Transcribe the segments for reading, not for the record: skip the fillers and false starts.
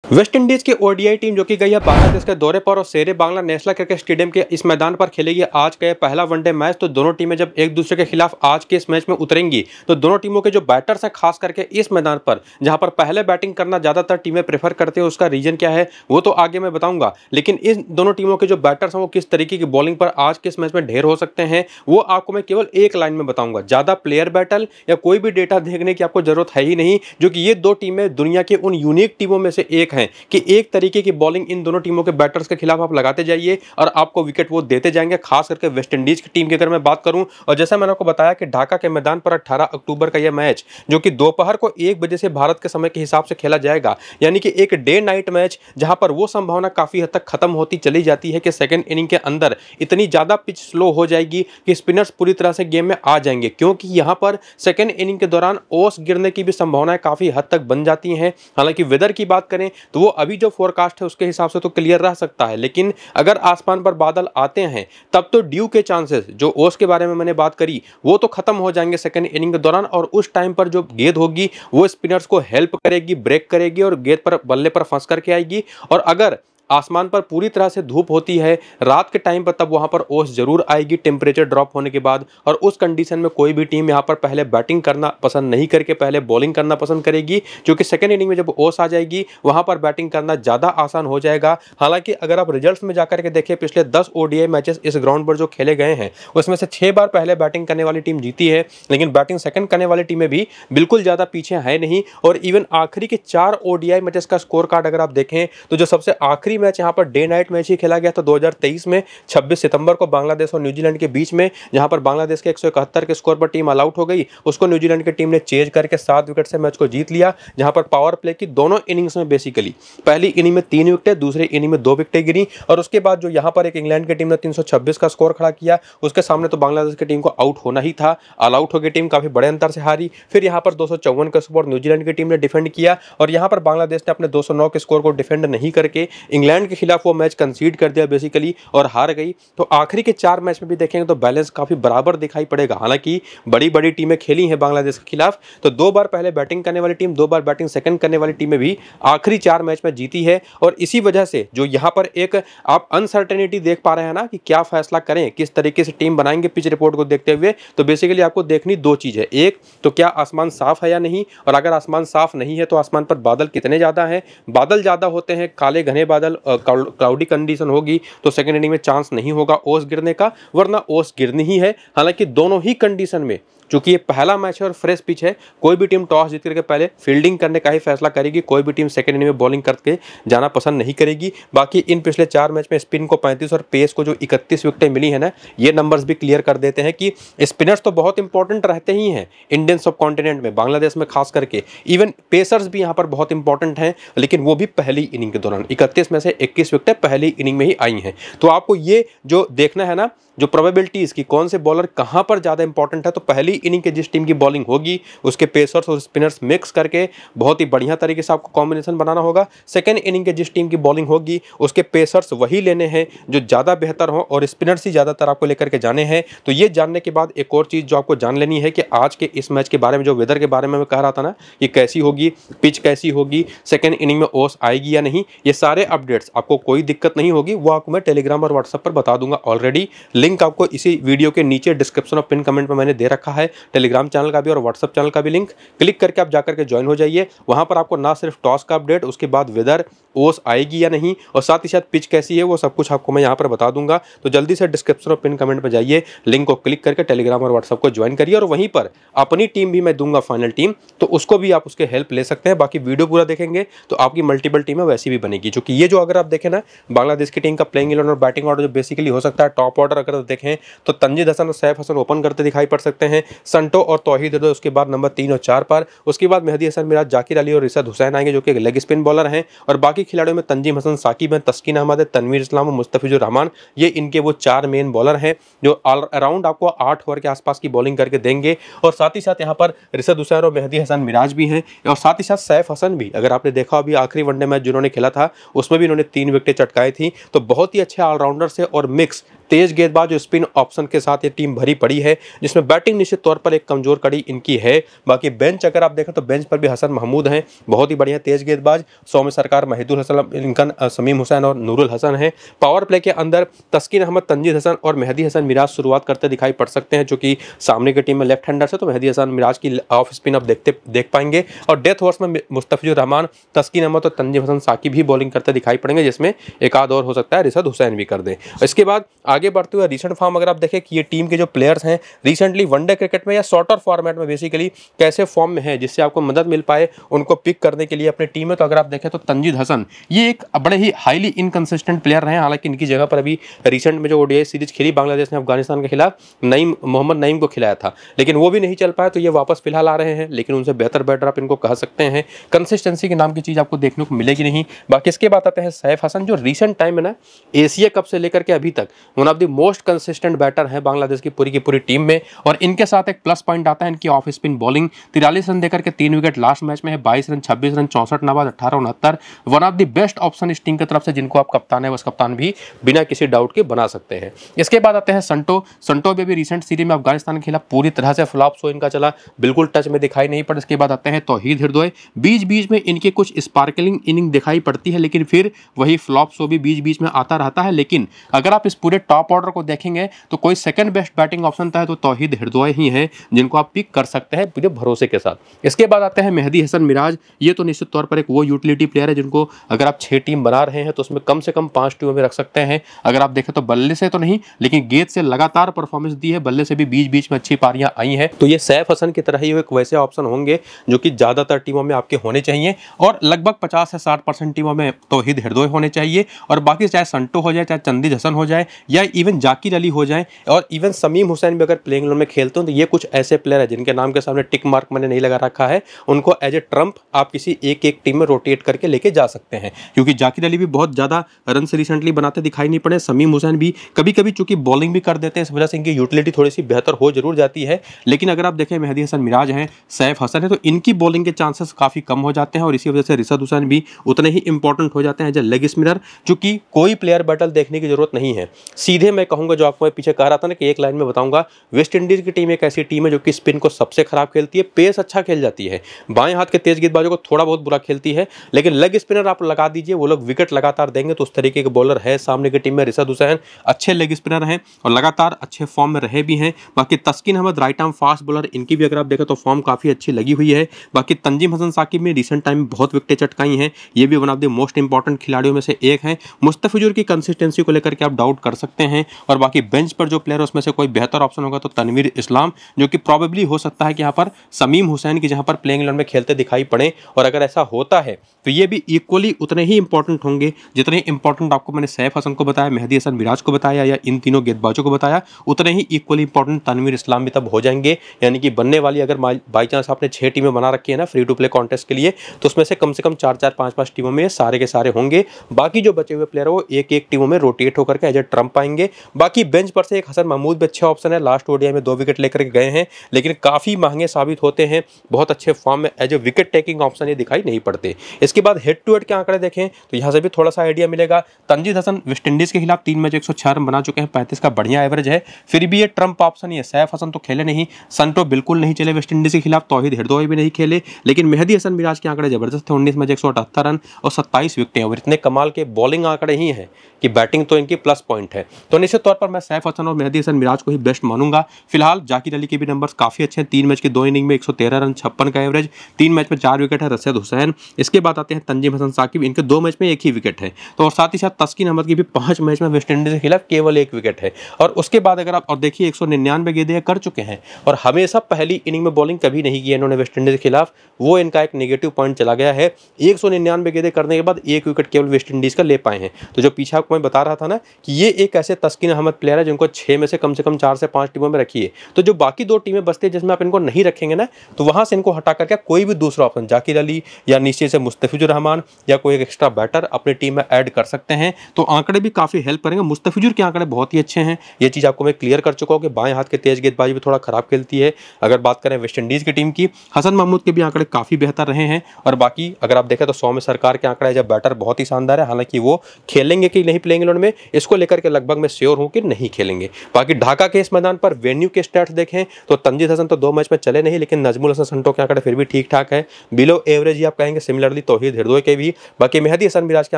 West Indies की ODI team जो कि गई है बांग्लादेश के दौरे पर और शेरे बांग्ला नेशनल क्रिकेट स्टेडियम के इस मैदान पर खेलेगी आज का पहला वनडे मैच। तो दोनों टीमें जब एक दूसरे के खिलाफ आज के इस मैच में उतरेंगी तो दोनों टीमों के जो बैटर्स हैं खास करके इस मैदान पर जहां पर पहले बैटिंग करना ज्यादातर टीमें प्रेफर करते हैं, उसका रीजन क्या है वो तो आगे मैं बताऊंगा। लेकिन इन दोनों टीमों के जो बैटर्स हैं वो किस तरीके की बॉलिंग पर आज के इस मैच में ढेर हो सकते हैं वो आपको मैं केवल एक लाइन में बताऊंगा। ज्यादा प्लेयर बैटल या कोई भी डेटा देखने की आपको जरूरत है ही नहीं, जो कि ये दो टीमें दुनिया के उन यूनिक टीमों में से एक हैं कि एक तरीके की बॉलिंग इन दोनों टीमों के बैटर्स के खिलाफ आप लगाते जाइए और आपको विकेट वो देते जाएंगे। खास करके वेस्ट इंडीज की टीम की अगर मैं बात करूं, और जैसा मैंने आपको बताया कि ढाका के मैदान पर 18 अक्टूबर का यह मैच जो कि दोपहर को 1 बजे से भारत के समय के हिसाब से खेला जाएगा, यानी कि एक डे नाइट मैच, जहां पर वो संभावना काफी हद तक खत्म होती चली जाती है कि सेकंड इनिंग के अंदर इतनी ज्यादा पिच स्लो हो जाएगी कि स्पिनर्स पूरी तरह से गेम में आ जाएंगे, क्योंकि यहां पर सेकंड इनिंग के दौरान ओस गिरने की भी संभावनाएं काफी हद तक बन जाती हैं। हालांकि वेदर की बात करें तो वो अभी जो फोरकास्ट है उसके हिसाब से तो क्लियर रह सकता है, लेकिन अगर आसमान पर बादल आते हैं तब तो ड्यू के चांसेस जो ओस के बारे में मैंने बात करी वो तो खत्म हो जाएंगे सेकंड इनिंग के दौरान। और उस टाइम पर जो गेंद होगी वो स्पिनर्स को हेल्प करेगी, ब्रेक करेगी और गेंद पर बल्ले पर फंस करके आएगी। और अगर आसमान पर पूरी तरह से धूप होती है रात के टाइम पर तब वहां पर ओस जरूर आएगी टेम्परेचर ड्रॉप होने के बाद। और उस कंडीशन में कोई भी टीम यहां पर पहले बैटिंग करना पसंद नहीं करके पहले बॉलिंग करना पसंद करेगी, क्योंकि सेकंड इनिंग में जब ओस आ जाएगी वहां पर बैटिंग करना ज्यादा आसान हो जाएगा। हालांकि अगर आप रिजल्ट्स में जाकर के देखें पिछले 10 ओडीआई मैचेस इस ग्राउंड पर जो खेले गए हैं उसमें से 6 बार पहले बैटिंग करने वाली टीम जीती है, लेकिन बैटिंग सेकंड करने वाली टीमें भी बिल्कुल ज्यादा पीछे है नहीं। और इवन आखिरी के 4 ओडीआई मैचेस का स्कोर कार्ड अगर आप देखें तो जो सबसे आखिरी मैच यहाँ पर डे नाइट मैच ही खेला गया था 2023 में 26 सितंबर को बांग्लादेश और न्यूजीलैंड के बीच में, जहां पर बांग्लादेश के 171 के स्कोर पर टीम ऑल आउट हो गई। उसको न्यूजीलैंड की टीम ने चेज करके 7 विकेट से मैच को जीत लिया, जहां पर पावर प्ले की दोनों इनिंग्स में बेसिकली पहली इनिंग में 3 विकेट, दूसरी इनिंग में 2 विकेटें गिरी। और उसके बाद जो यहां पर एक इंग्लैंड की टीम ने 326 का स्कोर खड़ा किया, उसके सामने तो बांग्लादेश की टीम को आउट होना ही था, ऑल आउट हो गई टीम, काफी बड़े अंतर से हारी। फिर यहां पर 254 का स्कोर न्यूजीलैंड की टीम ने डिफेंड किया और यहां पर बांग्लादेश ने अपने 209 के स्कोर को डिफेंड नहीं करके इंग्लैंड के खिलाफ वो मैच कंसीड कर दिया बेसिकली और हार गई। तो आखिरी के 4 मैच में भी देखेंगे तो बैलेंस काफी बराबर दिखाई पड़ेगा। हालांकि बड़ी बड़ी टीमें खेली हैं बांग्लादेश के खिलाफ, तो 2 बार पहले बैटिंग करने वाली टीम, 2 बार बैटिंग सेकंड करने वाली टीमें भी आखिरी 4 मैच में जीती है। और इसी वजह से जो यहां पर एक आप अनसर्टेनिटी देख पा रहे हैं ना कि क्या फैसला करें, किस तरीके से टीम बनाएंगे पिच रिपोर्ट को देखते हुए, तो बेसिकली आपको देखनी 2 चीज है। एक तो क्या आसमान साफ है या नहीं, और अगर आसमान साफ नहीं है तो आसमान पर बादल कितने ज्यादा हैं। बादल ज्यादा होते हैं, काले घने बादल, क्लाउडी कंडीशन होगी तो सेकंड इनिंग में चांस नहीं होगा ओस गिरने का, वरना ओस गिरनी ही है। हालांकि दोनों ही कंडीशन में चूंकि ये पहला मैच है और फ्रेश पिच है, कोई भी टीम टॉस जीत करके पहले फील्डिंग करने का ही फैसला करेगी, कोई भी टीम सेकंड इनिंग में बॉलिंग करके जाना पसंद नहीं करेगी। बाकी इन पिछले 4 मैच में स्पिन को 35 और पेस को जो 31 विकेटें मिली है ना, ये नंबर्स भी क्लियर कर देते हैं कि स्पिनर्स तो बहुत इंपॉर्टेंट रहते ही हैं इंडियन सब कॉन्टिनेंट में, बांग्लादेश में खास करके। इवन पेसर्स भी यहाँ पर बहुत इंपॉर्टेंट हैं, लेकिन वो भी पहली इनिंग के दौरान 31 में से 21 विकेटें पहली इनिंग में ही आई हैं। तो आपको ये जो देखना है ना, जो प्रोबेबिलिटीज की कौन से बॉलर कहां पर ज्यादा इंपॉर्टेंट है, तो पहली इनिंग के जिस टीम की बॉलिंग होगी उसके पेसर्स और स्पिनर्स मिक्स करके बहुत ही बढ़िया तरीके से आपको कॉम्बिनेशन बनाना होगा। सेकंड इनिंग के जिस टीम की बॉलिंग होगी उसके पेसर्स वही लेने हैं जो ज्यादा बेहतर हो और स्पिनर्स ही ज्यादातर आपको लेकर के जाने हैं। तो ये जानने के बाद एक और चीज जो आपको जान लेनी है कि आज के इस मैच के बारे में, जो वेदर के बारे में मैं कह रहा था ना, ये कैसी होगी, पिच कैसी होगी, सेकंड इनिंग में ओस आएगी या नहीं, ये सारे अपडेट्स आपको कोई दिक्कत नहीं होगी, वो आपको मैं टेलीग्राम और व्हाट्सएप पर बता दूंगा ऑलरेडी। लिंक आपको इसी वीडियो के नीचे डिस्क्रिप्शन और पिन कमेंट में मैंने दे रखा है, टेलीग्राम चैनल का भी और व्हाट्सएप चैनल का भी लिंक, क्लिक करके आप जाकर के ज्वाइन हो जाइए। वहां पर आपको ना सिर्फ टॉस का अपडेट, उसके बाद वेदर, ओस आएगी या नहीं और साथ ही साथ पिच कैसी है, वो सब कुछ आपको मैं यहां पर बता दूंगा। तो जल्दी से डिस्क्रिप्शन और पिन कमेंट पर जाइए, लिंक को क्लिक करके टेलीग्राम और व्हाट्सएप को ज्वाइन करिए और वहीं पर अपनी टीम भी मैं दूंगा फाइनल टीम, तो उसको भी आप उसके हेल्प ले सकते हैं। बाकी वीडियो पूरा देखेंगे तो आपकी मल्टीपल टीमें वैसी भी बनेगी, क्योंकि ये जो अगर आप देखें ना बांग्लादेश की टीम का प्लेइंग 11 और बैटिंग ऑर्डर जो बेसिकली हो सकता है टॉप ऑर्डर अगर देखें तो तंजीद हसन और सैफ हसन ओपन करते दिखाई पड़ सकते हैं, संटो और तौहीद है उसके बाद नंबर 3 और 4 पर, उसके बाद मेहदी हसन मिराज, जाकिर अली और रिशद हुसैन आएंगे जो कि लेग स्पिन बॉलर हैं। और बाकी खिलाड़ियों में तंजीम हसन, साकिब हैं, तस्कीन अहमद है, तनवीर इस्लाम और मुस्तफिजुर रहमान, ये इनके वो 4 मेन बॉलर हैं जो ऑल अराउंड आपको 8 ओवर के आसपास की बॉलिंग करके देंगे। और साथ ही साथ यहाँ पर रिशद हुसैन और मेहदी हसन मिराज भी हैं और साथ ही साथ सैफ हसन भी, अगर आपने देखा अभी आखिरी वनडे मैच जिन्होंने खेला था उसमें भी इन्होंने 3 विकेटें चटकाई थी। तो बहुत ही अच्छे ऑलराउंडर से और मिक्स तेज गेंदबाज और स्पिन ऑप्शन के साथ ये टीम भरी पड़ी है, जिसमें बैटिंग निश्चित तौर पर एक कमजोर कड़ी इनकी है। बाकी बेंच अगर आप देखें तो बेंच पर भी हसन महमूद हैं, बहुत ही बढ़िया तेज गेंदबाज, सौम्य सरकार, महिदुल हसन, इनकन, समीम हुसैन और नूरुल हसन है। पावर प्ले के अंदर तस्कीन अहमद, तंजीद हसन और मेहदी हसन मिराज शुरुआत करते दिखाई पड़ सकते हैं, जो कि सामने की टीम में लेफ्ट हैंडर से, तो मेहदी हसन मिराज की ऑफ स्पिन आप देख पाएंगे। और डेथ ओवर्स में मुस्तफिजुर रहमान, तस्कीन अहमद और तंजीद हसन साकिब भी बॉलिंग करते दिखाई पड़ेंगे, जिसमें एक आध और हो सकता है रिशद हुसैन भी कर दे। इसके बाद आगे बढ़ते हुए रिसेंट फॉर्म अगर आप देखें कि ये टीम के जो प्लेयर्स हैं रिसेंटली वनडे क्रिकेट में या शॉर्टर फॉर्मेट में बेसिकली कैसे फॉर्म में है, जिससे आपको मदद मिल पाए उनको पिक करने के लिए अपनी टीम में, तो अगर आप देखें तो तंजीद हसन ये एक बड़े ही हाईली इनकंसिस्टेंट प्लेयर रहे हैं। हालांकि इनकी जगह पर अभी रिसेंट में जो ओडीआई सीरीज खेली बांग्लादेश ने अफगानिस्तान के खिलाफ, मोहम्मद नईम को खिलाया था, लेकिन वो भी नहीं चल पाया, तो ये वापस फिलहाल आ रहे हैं, लेकिन उनसे बेहतर बैटर आप इनको कह सकते हैं। कंसिस्टेंसी के नाम की चीज़ आपको देखने को मिलेगी नहीं। बाकी इसके बाद आते हैं सैफ हसन, जो रिसेंट टाइम में ना एशिया कप से लेकर के अभी तक one of the most consistent batter है बांग्लादेश की पूरी टीम में। और इनके साथ एक प्लस पॉइंट आता है इनकी ऑफ स्पिन बॉलिंग। 43 रन देकर के 3 विकेट लास्ट मैच में है, 22 run, 26 run, 64 Nawaz, 18, 69। One of the best option इस टीम की तरफ से, जिनको आप कप्तान है, बस कप्तान भी बिना किसी डाउट के बना सकते हैं। इसके बाद आते हैं संटो भी रिसेंट सीरीज में अफगानिस्तान के खिलाफ पूरी तरह से फ्लॉप शो इनका चला, बिल्कुल टच में दिखाई नहीं पड़ा। इसके बाद आते हैं तौहीद हृदय, बीच बीच में इनके कुछ स्पार्कलिंग इनिंग दिखाई पड़ती है, लेकिन फिर वही फ्लॉप शो भी बीच बीच में आता रहता है। लेकिन अगर आप इस पूरे टॉप ऑर्डर को देखेंगे तो कोई सेकंड बेस्ट बैटिंग ऑप्शन था तो तौहीद हृदय ही है, जिनको आप पिक कर सकते हैं पूरे भरोसे के साथ। इसके बाद आते हैं मेहदी हसन मिराज, ये तो निश्चित तौर पर एक वो यूटिलिटी प्लेयर है जिनको अगर आप 6 टीम बना रहे हैं तो उसमें कम से कम 5 टीमों में रख सकते हैं। अगर आप देखें तो बल्ले से तो नहीं, लेकिन गेंद से लगातार परफॉर्मेंस दी है, बल्ले से भी बीच बीच में अच्छी पारियां आई हैं, तो ये सैफ हसन की तरह ही एक वैसे ऑप्शन होंगे जो कि ज्यादातर टीमों में आपके होने चाहिए। और लगभग 50 से 60% टीमों में तौहीद हृदय होने चाहिए, और बाकी चाहे संटो हो जाए, चाहे तंजीद हसन हो जाए, या इवन जाकिर अली हो जाए, और इवन समीम हुसैन भी अगर प्लेइंग इलेवन में खेलते हो, तो ये कुछ ऐसे प्लेयर है जिनके नाम के सामने टिक मार्क मैंने नहीं लगा रखा है, उनको एज ए ट्रम्प आप किसी एक टीम में रोटेट करके लेके जा सकते हैं। क्योंकि जाकिर अली भी बहुत ज्यादा रन से रिसेंटली बनाते दिखाई नहीं पड़े, समीम हुसैन भी कभी कभी चूंकि बॉलिंग भी कर देते हैं, इस वजह से इनकी यूटिलिटी थोड़ी सी बेहतर हो जरूर जाती है। लेकिन अगर आप देखें मेहदी हसन मिराज हैं, सैफ हसन है, तो इनकी बॉलिंग के चांसेस काफी कम हो जाते हैं, और इसी वजह से रिशद हुसैन भी उतने ही इंपॉर्टेंट हो जाते हैं एज ए लेग स्पिनर, चूंकि कोई प्लेयर बैटल देखने की जरूरत नहीं है। सीधे मैं कहूंगा, जो आपको मैं पीछे कह रहा था ना कि एक लाइन में बताऊंगा, वेस्ट इंडीज की टीम एक ऐसी टीम है जो कि स्पिन को सबसे खराब खेलती है, पेस अच्छा खेल जाती है, बाएं हाथ के तेज गेंदबाजों को थोड़ा बहुत बुरा खेलती है, लेकिन लेग स्पिनर आप लगा दीजिए, वो लोग विकेट लगातार देंगे। तो उस तरीके के बॉलर है सामने की टीम में। रिशद हुसैन अच्छे लेग स्पिनर हैं और लगातार अच्छे फॉर्म में रहे भी हैं। बाकी Taskin Ahmed right arm fast bowler, इनकी भी अगर आप देखें तो फॉर्म काफी अच्छी लगी हुई है। बाकी तंजीम हसन साकिब में रिसेंट टाइम में बहुत विकेटें चटकाई हैं, ये भी one of the most important खिलाड़ियों में से एक हैं। मुस्तफिजुर की कंसिस्टेंसी को लेकर के आप डाउट कर सकते हैं। और बाकी बेंच पर जो प्लेयर उसमें से कोई बेहतर ऑप्शन होगा तो तनवीर इस्लाम, जो कि प्रॉबेबली हो सकता है कि यहाँ पर समीम हुसैन की जहाँ पर प्लेइंग इलेवन में खेलते दिखाई पड़े, और अगर ऐसा होता है तो ये भी इक्वली उतने ही इंपॉर्टेंट होंगे जितने इंपॉर्टेंट आपको मैंने सैफ हसन को बताया, मेहदी हसन मिराज को बताया, या इन तीनों गेंदबाजों को बताया, उतने ही इक्वली इंपॉर्टेंट तनवीर इस्लाम भी तब हो जाएंगे। यानी कि बनने वाली अगर बाई चांस आपने 6 टीमें बना रखी है ना फ्री टू प्ले कॉन्टेस्ट के लिए, तो उसमें से कम 4-4, 5-5 टीमों में सारे के सारे होंगे। बाकी जो बचे हुए प्लेयर वो एक टीमों में रोटेट होकर के एज ए ट्रम्प आएंगे। बाकी बेंच पर से एक हसन महमूद भी अच्छा ऑप्शन है, लास्ट ओडीआई में 2 विकेट लेकर के गए हैं, लेकिन काफी महंगे साबित होते हैं। बहुत अच्छे फॉर्म में as a wicket taking option ये दिखाई नहीं पड़ते। इसके बाद हेड टू हेड के आंकड़े देखें तो यहाँ से भी थोड़ा सा आइडिया मिलेगा। तंजीद हसन वेस्ट इंडीज के खिलाफ 3 मैच 106 रन बना चुके हैं, 35 का बढ़िया एवरेज है, फिर भी ये ट्रम्प ऑप्शन है। सैफ हसन तो खेले नहीं, संटो बिल्कुल नहीं चले वेस्ट इंडीज के खिलाफ, तौहीद हृदय भी नहीं खेले, लेकिन मेहदी हसन मिराज के आंकड़े जबरदस्त थे। 19 मैच 178 रन और 27 विकेटें, और इतने कमाल के बॉलिंग आंकड़े ही हैं कि बैटिंग तो इनकी प्लस पॉइंट है। तो निश्चित तौर पर मैं सैफ हसन और मेहदी हसन मिराज को ही बेस्ट मानूंगा। फिलहाल जाकिर अली के भी नंबर्स काफी अच्छे हैं, 3 मैच के 2 इनिंग में 113 रन, 56 का एवरेज, 3 मैच में 4 विकेट है रिशद हुसैन। इसके बाद आते हैं तंजीम हसन साकिब, इनके 2 मैच में 1 ही विकेट है। तो और साथ ही साथ तस्कीन अहमद की भी 5 मैच में वेस्ट इंडीज के खिलाफ केवल 1 विकेट है। और उसके बाद अगर आप और देखिए 199 गेंदें कर चुके हैं, और हमेशा पहली इनिंग में बॉलिंग कभी नहीं की इन्होंने वेस्ट इंडीज के खिलाफ, वो इनका एक नेगेटिव पॉइंट चला गया है। 199 गेंदें करने के बाद 1 विकेट केवल वेस्ट इंडीज का ले पाए हैं। तो जो पीछे आपको मैं बता रहा था ना कि ये एक ऐसे तस्कीन अहमद प्लेयर है जिनको 6 में से कम 4 से 5 टीमों में रखिए, तो जो बाकी 2 टीमें बचती है जिसमें आप इनको नहीं रखेंगे ना, तो वहां से इनको हटा करके कोई भी दूसरा ऑप्शन जाकिर अली या नीचे से मुस्तफिजुर रहमान या कोई एक एक्स्ट्रा बैटर अपनी टीम में ऐड कर सकते हैं। तो आंकड़े भी काफी हेल्प करेंगे। मुस्तफिजुर के आंकड़े बहुत ही अच्छे हैं, ये चीज आपको मैं क्लियर कर चुका हूं कि बाएं हाथ के तेज गेंदबाजी भी थोड़ा खराब खेलती है। अगर बात करें वेस्ट इंडीज की टीम की, हसन महमूद के भी आंकड़े काफी बेहतर रहे हैं। और बाकी अगर आप देखें तो सौम्य सरकार के आंकड़े जब बैटर बहुत ही शानदार है, हालांकि वो खेलेंगे कि नहीं प्लेइंग इलेवन में, इसको लेकर के लगभग लगभग मैं श्योर हूं कि नहीं खेलेंगे। बाकी ढाका के इस मैदान पर वेन्यू के स्टैट्स देखें तो तंजीद हसन तो 2 मैच में चले नहीं, लेकिन नजमुल हसन संटो के आंकड़े फिर भी ठीक ठाक है, बिलो एवरेज ही आप कहेंगे। सिमिलरली तौहीद हिरदोई के भी। बाकी मेहदी हसन मिराज के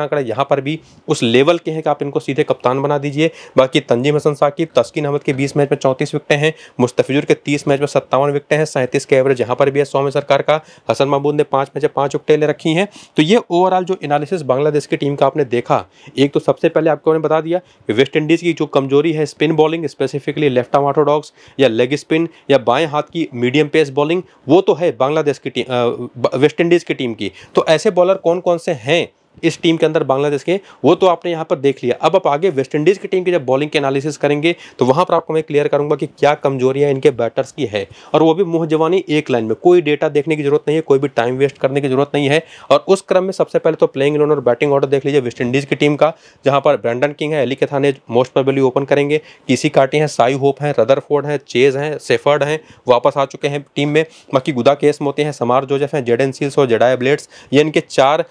आंकड़े यहाँ पर भी उस लेवल के हैं कि आप इनको सीधे कप्तान बना दीजिए। बाकी तंजीम हसन साकिब, तस्कीन अहमद के 20 मैच में 34 विकेटें हैं, मुस्तफिजुर के 30 मैच में 57 विकेटें हैं, 37 के एवरेज यहाँ पर भी है सौम्य सरकार का। हसन महमूद ने 5 मैच में 5 विकेटें ले रखी हैं। तो ये ओवरऑल जो एनालिसिस बांग्लादेश की टीम का आपने देखा, एक तो सबसे पहले आपको मैंने बता दिया कि वेस्ट इंडीज की जो कमजोरी है spin bowling, specifically left arm Orthodox या लेग स्पिन या बाएं हाथ की मीडियम पेस बॉलिंग, वो तो है बांग्लादेश की टीम, वेस्ट इंडीज की टीम की। तो ऐसे बॉलर कौन कौन से हैं इस टीम के अंदर बांग्लादेश के, वो तो आपने यहाँ पर देख लिया। अब आप आगे वेस्ट इंडीज की टीम की जब बॉलिंग के एनालिसिस करेंगे तो वहां पर आपको मैं क्लियर करूंगा कि क्या कमजोरियां इनके बैटर्स की है, और वो भी मुंह जवानी एक लाइन में, कोई डेटा देखने की जरूरत नहीं है, कोई भी टाइम वेस्ट करने की जरूरत नहीं है। और उस क्रम में सबसे पहले तो प्लेइंग 11 और बैटिंग ऑर्डर देख लीजिए वेस्ट इंडीज की टीम का, जहां पर ब्रैंडन किंग है, एली कैथाने मोस्ट प्रोबेबली ओपन करेंगे, किसी काटी हैं, साई होप हैं, रदरफोर्ड हैं, चेज हैं, सेफर्ड हैं, वापस आ चुके हैं टीम में। बाकी गुदा केस मोती हैं, समार जोसेफ हैं, जेडन सील्स और जेडाया ब्लेड्स, ये इनके 4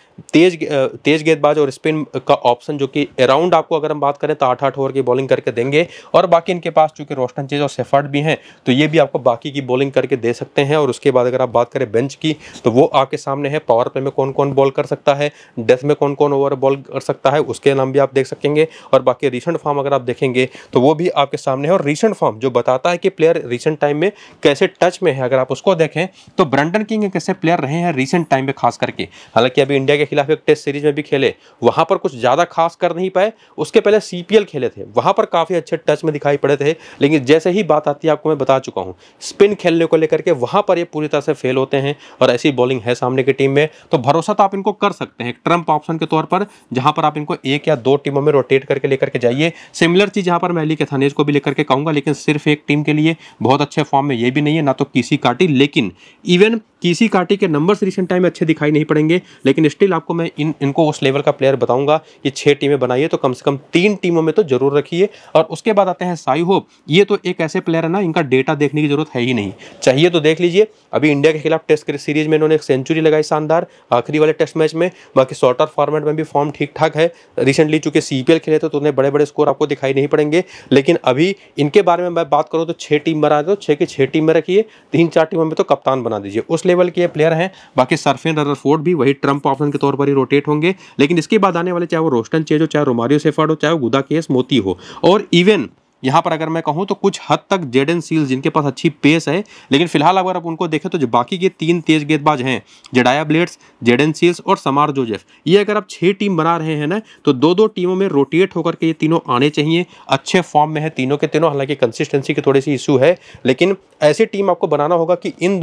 तेज गेंदबाज और स्पिन का ऑप्शन जो कि अराउंड आपको अगर हम बात करें तो 8-8 ओवर की बॉलिंग करके देंगे। और बाकी इनके पास चूंकि रोस्टन चेज और सेफर्ड भी हैं तो ये भी आपको बाकी की बॉलिंग करके दे सकते हैं। और उसके बाद अगर आप बात करें बेंच की तो वो आपके सामने है, पावर प्ले में कौन कौन बॉल कर सकता है, डेथ में कौन कौन ओवर बॉल कर सकता है, उसके नाम भी आप देख सकेंगे। और बाकी रिसेंट फॉर्म अगर आप देखेंगे तो वो भी आपके सामने है। और रिसेंट फॉर्म जो बताता है कि प्लेयर रिसेंट टाइम में कैसे टच में है, अगर आप उसको देखें तो ब्रैंडन किंग कैसे प्लेयर रहे हैं रिसेंट टाइम में खास करके। हालांकि अभी इंडिया के खिलाफ एक टेस्ट सीरीज में भी खेले, वहां पर कुछ ज्यादा खास कर नहीं पाए। उसके पहले सीपीएल खेले थे, वहां पर काफी अच्छे टच में दिखाई पड़े थे, लेकिन जैसे ही बात आती है आपको मैं बता चुका हूं स्पिन खेलने को लेकर के, वहां पर ये पूरी तरह से फेल होते हैं। और ऐसी बॉलिंग है सामने की टीम में तो भरोसा तो आप इनको कर सकते हैं ट्रम्प ऑप्शन के तौर पर, जहां पर आप इनको 1 या 2 टीमों में रोटेट करके लेकर के जाइए। सिमिलर चीज यहां पर मैं एली कैथानेज को भी लेकर के कहूंगा, लेकिन सिर्फ एक टीम के लिए बहुत अच्छे फॉर्म में ये भी नहीं है, ना तो किसी काटी, लेकिन इवन किसी काटी के नंबर्स रिसेंट टाइम में अच्छे दिखाई नहीं पड़ेंगे, लेकिन स्टिल आपको मैं इनको उस लेवल का प्लेयर बताऊंगा कि 6 टीमें बनाइए तो कम से कम 3 टीमों में तो जरूर रखिए। और उसके बाद आते हैं साई होप, ये तो एक ऐसे प्लेयर है ना, इनका डेटा देखने की जरूरत है ही नहीं, चाहिए तो देख लीजिए। अभी इंडिया के खिलाफ टेस्ट सीरीज में इन्होंने एक सेंचुरी लगाई शानदार आखिरी वाले टेस्ट मैच में। बाकी शॉर्टर फॉर्मेट में भी फॉर्म ठीक ठाक है। रिसेंटली चूंकि सीपीएल खेले थे तो उन्हें बड़े बड़े स्कोर आपको दिखाई नहीं पड़ेंगे, लेकिन अभी इनके बारे में मैं बात करूँ तो 6 टीम बना दो, 6 की 6 टीम में रखिए, 3-4 टीमों में तो कप्तान बना दीजिए, उस लेवल के प्लेयर हैं। बाकी सरफेन रदरफोर्ड भी वही ट्रम्प ऑप्शन के तौर पर ही रोटेट होंगे, लेकिन इसके बाद आने वाले चाहे वो रोस्टन चेज हो, चाहे रोमारियो सेफर्ड हो, चाहे वो गुदा केस मोती हो, और इवन यहाँ पर अगर मैं कहूँ तो कुछ हद तक जेडन सील्स जिनके पास अच्छी पेस है, लेकिन फिलहाल अगर आप उनको देखें तो जो बाकी के 3 तेज गेंदबाज हैं, जेडाया ब्लेड्स, जेडन सील्स और समार जोसेफ, ये अगर आप 6 टीम बना रहे हैं ना तो 2-2 टीमों में रोटेट होकर के ये तीनों आने चाहिए। अच्छे फॉर्म में है तीनों के तीनों, हालांकि कंसिस्टेंसी की थोड़ी सी इशू है, लेकिन ऐसी टीम आपको बनाना होगा कि इन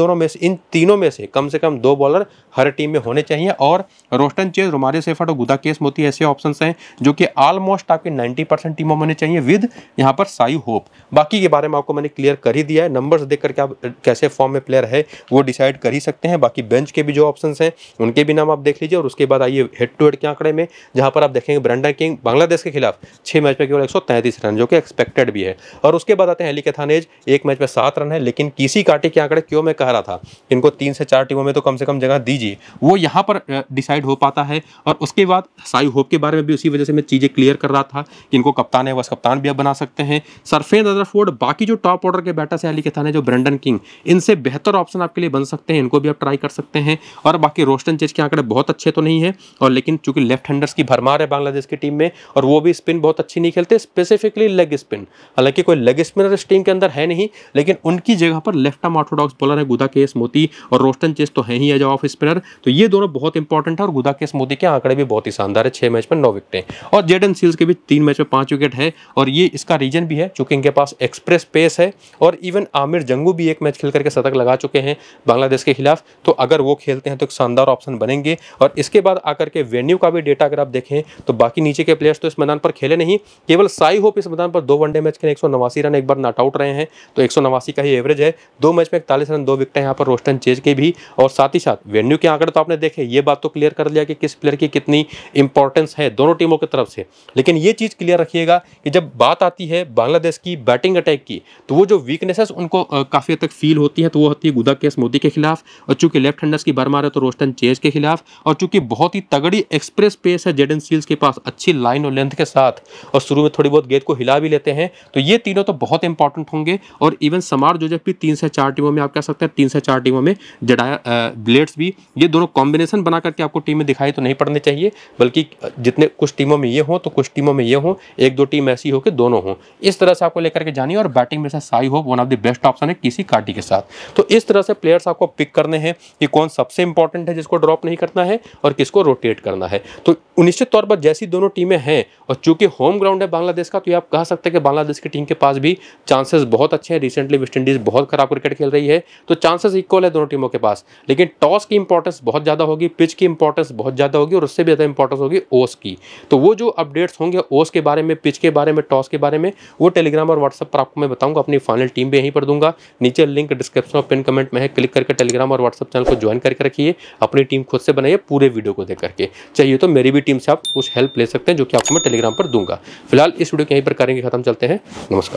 तीनों में से कम 2 बॉलर हर टीम में होने चाहिए। और रोस्टन चेज, रोमारियो सेफर्ड और गुदा केस मोती ऐसे ऑप्शंस हैं जो कि ऑलमोस्ट आपके 90% टीमों में होने चाहिए विद यहाँ पर साई होप। बाकी के बारे में आपको मैंने क्लियर कर ही दिया है, नंबर्स देख करके आप कैसे फॉर्म में प्लेयर है वो डिसाइड कर ही सकते हैं। बाकी बेंच के भी जो ऑप्शंस हैं उनके भी नाम आप देख लीजिए। और उसके बाद आइए हेड टू हेड के आंकड़े में, जहां पर आप देखेंगे ब्रैंडन किंग बांग्लादेश के खिलाफ 6 मैच में केवल 133 रन, जो कि एक्सपेक्टेड भी है। और उसके बाद आते हैं एली कैथानेज, 1 मैच में 7 रन है, लेकिन किसी काटी के आंकड़े क्यों मैं कह रहा था इनको 3 से 4 टीमों में तो कम से कम जगह दीजिए, वो यहाँ पर डिसाइड हो पाता है। और उसके बाद साई होप के बारे में भी उसी वजह से मैं चीजें क्लियर कर रहा था कि इनको कप्तान है वह कप्तान भी आप बना सकते हैं। सरफेन रदरफोर्ड, बाकी जो टॉप ऑर्डर के बैटर्स हैं एली कैथाने, जो ब्रैंडन किंग, इनसे बेहतर ऑप्शन आपके लिए बन सकते हैं, इनको भी आप ट्राई कर सकते हैं। और बाकी रोस्टन चेज के आंकड़े बहुत अच्छे तो नहीं है, और लेकिन चूंकि लेफ्ट हैंडर्स की भरमार है बांग्लादेश की टीम में, और वो भी स्पिन बहुत अच्छी नहीं खेलते, स्पेसिफिकली लेग स्पिन। हालांकि कोई लेग स्पिनर इस टीम के अंदर है नहीं, लेकिन उनकी जगह पर लेफ्ट आर्म ऑर्थोडॉक्स बॉलर है गुदा केस मोती, और रोस्टन चेज तो है ही एज ऑफ स्पिनर, तो ये दोनों बहुत इंपॉर्टेंट है। और गुदा केस मोती के आंकड़े भी बहुत ही शानदार है, 6 मैच में 9 विकेटें, और जेडन सील्स के भी 3 मैच में 5 विकेट है। और ये इसका रीजन भी है चूंकि इनके पास एक्सप्रेस पेस है, और इवन आमिर जंगू भी 1 मैच खेल करके शतक लगा चुके हैं बांग्लादेश के खिलाफ, तो अगर वो खेलते हैं तो एक शानदार ऑप्शन बनेंगे। और इसके बाद आकर के वेन्यू का भी डेटा अगर आप देखें तो बाकी नीचे के प्लेयर्स तो इस मैदान पर खेले नहीं, केवल साई होप इस मैदान पर 2 वनडे मैच खेले, 189 रन, एक बार नॉट आउट रहे हैं, तो 189 का ही एवरेज है। 2 मैच में 41 रन, 2 विकेट यहाँ पर रोस्टन चेज के भी। और साथ ही साथ वेन्यू के आंकड़े तो आपने देखे, ये बात तो क्लियर कर लिया कि किस प्लेयर की कितनी इंपॉर्टेंस है दोनों टीमों की तरफ से। लेकिन ये चीज क्लियर रखिएगा कि जब बात आती है बांग्लादेश की बैटिंग अटैक की, तो वो जो वीकनेसेस उनको काफ़ी हद तक फील होती है, तो वो होती है गुदा केस मोदी के खिलाफ, और चूंकि लेफ्ट हैंडर्स की भरमार है तो रोस्टन चेज के खिलाफ, और चूंकि बहुत ही तगड़ी एक्सप्रेस पेस है जेडन सील्स के पास अच्छी लाइन और लेंथ के साथ, और शुरू में थोड़ी बहुत गेंद को हिला भी लेते हैं, तो ये तीनों तो बहुत इंपॉर्टेंट होंगे। और इवन समार जोसेफ भी 3 से 4 टीमों में आप कह सकते हैं, 3 से 4 टीमों में जडाया ब्लेड्स भी, ये दोनों कॉम्बिनेशन बना करके आपको टीम में दिखाई तो नहीं पड़ने चाहिए, बल्कि जितने कुछ टीमों में ये हो तो कुछ टीमों में ये हो, 1-2 टीम ऐसी हो कि दोनों हो, इस तरह से आपको लेकर के जानी है। और बैटिंग में से Sai hope one of the best option है किसी कार्टी के साथ। तो इस तरह से प्लेयर्स आपको पिक करने हैं कि कौन सबसे इंपॉर्टेंट है जिसको ड्रॉप नहीं करना है और किसको रोटेट करना है। तो निश्चित तौर पर जैसी दोनों टीमें हैं, और चूंकि होम ग्राउंड है बांग्लादेश का, तो ये आप कह सकते हैं कि बांग्लादेश की टीम के पास भी चांसेस बहुत अच्छे हैं। रिसेंटली वेस्ट इंडीज बहुत खराब क्रिकेट खेल रही है, तो चांसेस इक्वल है दोनों टीमों के पास, लेकिन टॉस की इंपॉर्टेंस बहुत ज़्यादा होगी, पिच की इंपॉर्टेंस बहुत ज़्यादा होगी, और उससे भी ज़्यादा इंपॉर्टेंस होगी ओस की। तो वो जो अपडेट्स होंगे ओस के बारे में, पिच के बारे में, टॉस के बारे में, वो टेलीग्राम और व्हाट्सएप पर आपको मैं बताऊंगा। अपनी फाइनल टीम भी यहीं पर दूंगा, नीचे लिंक डिस्क्रिप्शन और पिन कमेंट में है, क्लिक करके टेलीग्राम और व्हाट्सएप चैनल को ज्वाइन करके रखिए। अपनी टीम खुद से बनाइए पूरे वीडियो को देख करके। चाहिए तो मेरी भी टीम से आप कुछ हेल्प ले सकते हैं, जो कि आपको मैं टेलीग्राम पर दूंगा। फिलहाल इस वीडियो को यहीं पर करेंगे खत्म, चलते हैं, नमस्कार।